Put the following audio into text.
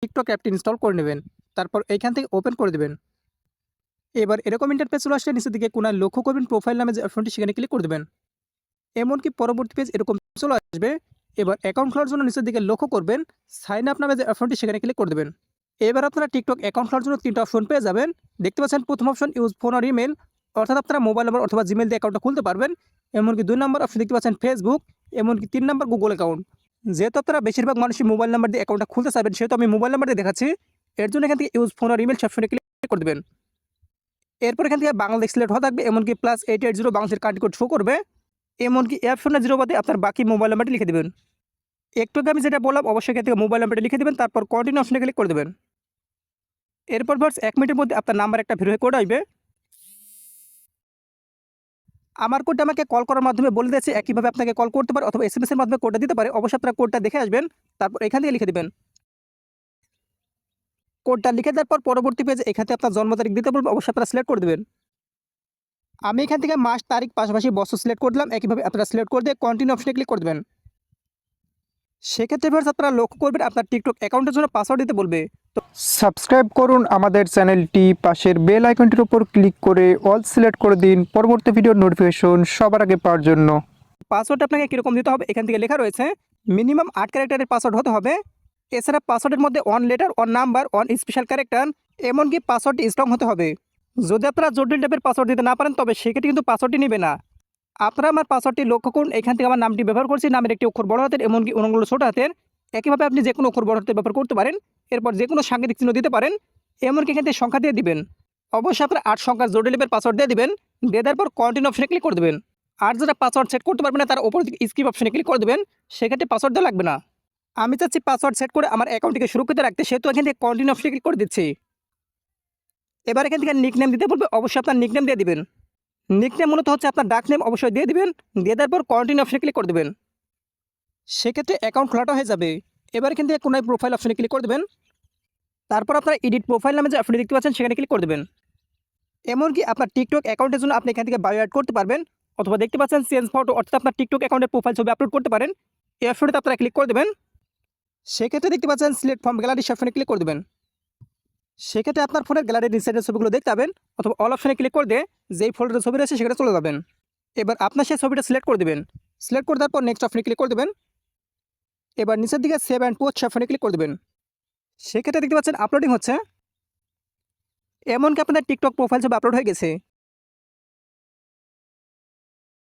TikTok অ্যাপটি install করে নেবেন। তারপর এইখান থেকে ওপেন করে দেবেন। এবার এরকম ইন্টারফেস চলে আসলে নিচের দিকে কোনায় লক্ষ্য করবেন প্রোফাইল নামে যে অপশনটি সেখানে ক্লিক করে দেবেন। এমনকি পরবর্তী পেজ এরকম চলে আসবে। এবার অ্যাকাউন্ট খোলার জন্য নিচের দিকে লক্ষ্য করবেন সাইন আপ নামে যে অপশনটি সেখানে ক্লিক করে দেবেন। এবার আপনারা টিকটক অ্যাকাউন্ট খোলার জন্য 3টা অপশন পেয়ে যাবেন। দেখতে পাচ্ছেন প্রথম অপশন ইউজ ফোন আর ইমেল, অর্থাৎ আপনারা মোবাইল নাম্বার অথবা জিমেল দিয়ে অ্যাকাউন্টটা খুলতে পারবেন। এমনকি 2 নম্বর অপশন দেখতে পাচ্ছেন ফেসবুক, এমনকি 3 নম্বর গুগল অ্যাকাউন্ট। যেহেতু আপনারা বেশিরভাগ মানুষই মোবাইল নাম্বার দিয়ে অ্যাকাউন্টটা খুলতে চাইবেন, সেহেতু আমি মোবাইল নাম্বার দিয়ে দেখাচ্ছি। এর জন্য এখান থেকে ইউজ ফোন আর ইমেল অপশনে ক্লিক করে দেবেন। এরপর এখান থেকে বাংলাদেশ সিলেক্ট হওয়া থাকবে, এমনকি +880 বাংলাদেশের কান্ট্রি কোড শো করবে। এমনকি F0 বাদে আপনার বাকি মোবাইল নাম্বারটি লিখে দেবেন। একটু আগে আমি যেটা বললাম অবশ্যই এখান থেকে মোবাইল নাম্বারটি লিখে দেবেন, তারপর কন্টিনিউ অপশনে ক্লিক করে দেবেন। এরপর বাস 1 মিনিটের মধ্যে আপনার নাম্বার একটা ভেরিফাই কোড আসবে। আমার কোডটা আমাকে কল করার মাধ্যমে বলে দিয়েছে একইভাবে আপনাকে কল করতে পারে অথবা SMS এর মাধ্যমে কোডটা দিতে পারে। অবশ্যই আপনারা কোডটা দেখে আসবেন, তারপর এখান থেকে লিখে দিবেন। কোডটা লিখে দেওয়ার পর পরবর্তী পেজে এখান থেকে আপনার জন্ম তারিখ দিতে বলবে, অবশ্যই আপনারা সিলেক্ট করে দেবেন। আমি এখান থেকে মাস, তারিখ, পাশাপাশি বছর সিলেক্ট করে দিলাম। একইভাবে আপনারা সিলেক্ট করে দিয়ে কন্টিনিউ অপশনে ক্লিক করে দেবেন। সেক্ষেত্রে ভিউয়ার্স আপনারা লক্ষ্য করবেন আপনার টিকটক অ্যাকাউন্টের জন্য পাসওয়ার্ড দিতে বলবে। সাবস্ক্রাইব করুন আমাদের চ্যানেলটি, পাশের বেল আইকনটির উপর ক্লিক করে অল সিলেক্ট করে দিন পরবর্তী ভিডিওর নোটিফিকেশন সবার আগে পাওয়ার জন্য। পাসওয়ার্ড আপনাকে কীরকম দিতে হবে এখান থেকে লেখা রয়েছে। মিনিমাম 8 ক্যারেক্টারের পাসওয়ার্ড হতে হবে। এছাড়া পাসওয়ার্ডের মধ্যে 1 লেটার, 1 নাম্বার, 1 স্পেশাল ক্যারেক্টার, এমনকি পাসওয়ার্ডটি স্ট্রং হতে হবে। যদি আপনারা জটিল টাইপের পাসওয়ার্ড দিতে না পারেন তবে সেক্ষেত্রে কিন্তু পাসওয়ার্ডটি নেবে না। আপনারা আমার পাসওয়ার্ডটি লক্ষ্য করুন, এখান থেকে আমার নামটি ব্যবহার করছি, নামের একটি অক্ষর বড় হাতের এমনকি অন্যগুলো ছোট হাতের। একইভাবে আপনি যে কোনো অক্ষর বড় হাতের ব্যবহার করতে পারেন। এরপর যে কোনো সাংকেতিক চিহ্ন দিতে পারেন, এমনকি এখান থেকে সংখ্যা দিয়ে দিবেন। অবশ্যই আপনারা 8 সংখ্যার জটিল টাইপের পাসওয়ার্ড দিয়ে দিবেন। দিয়ে দেওয়ার পর কন্টিনিউ অপশনে ক্লিক করে দেবেন। আর যারা পাসওয়ার্ড সেট করতে পারবেন না তার উপর থেকে স্কিপ অপশনে ক্লিক করে দেবেন। সেক্ষেত্রে পাসওয়ার্ড দেওয়া লাগবে না। আমি চাচ্ছি পাসওয়ার্ড সেট করে আমার অ্যাকাউন্টটিকে সুরক্ষিত রাখতে, সেহেতু এখান থেকে কন্টিনিউ অপশনে ক্লিক করে দিচ্ছি। এবার এখান থেকে নিকনেম দিতে বলবে, অবশ্যই আপনার নিকনেম দিয়ে দিবেন। নিকনেম মূলত হচ্ছে আপনার ডাক নেম, অবশ্যই দিয়ে দিবেন। দিয়ে দেওয়ার পর কন্টিনিউ অপশনে ক্লিক করে দেবেন। সেক্ষেত্রে অ্যাকাউন্ট খোলাটা হয়ে যাবে। এবার এখান থেকে কোনায় প্রোফাইল অপশনে ক্লিক করে দেবেন। তারপর আপনার এডিট প্রোফাইল নামে যে অপশনটি দেখতে পাচ্ছেন সেখানে ক্লিক করে দেবেন। এমনকি আপনার টিকটক অ্যাকাউন্টের জন্য আপনি এখান থেকে বায়ো অ্যাড করতে পারবেন, অথবা দেখতে পাচ্ছেন চেঞ্জ ফটো, অর্থাৎ আপনার টিকটক অ্যাকাউন্টের প্রোফাইল ছবি আপলোড করতে পারেন। এই অপশনটিতে আপনারা ক্লিক করে দেবেন। সেক্ষেত্রে দেখতে পাচ্ছেন সিলেক্ট ফ্রম গ্যালারি অপশনে ক্লিক করে দেবেন। সেক্ষেত্রে আপনার ফোনের গ্যালারির রিসেন্টের ছবিগুলো দেখতে পাবেন, অথবা অল অপশনে ক্লিক করে দিয়ে যেই ফোল্ডারের ছবি রয়েছে সেখানে চলে যাবেন। এবার আপনার সেই ছবিটা সিলেক্ট করে দেবেন। সিলেক্ট করে দেওয়ার পর নেক্সট অপশনে ক্লিক করে দেবেন। এবার নিচের দিকে সেভ অ্যান্ড পোস্ট অপশনে ক্লিক করে দেবেন। সেক্ষেত্রে দেখতে পাচ্ছেন আপলোডিং হচ্ছে। এমনকি আপনাদের টিকটক প্রোফাইল ছবি আপলোড হয়ে গেছে।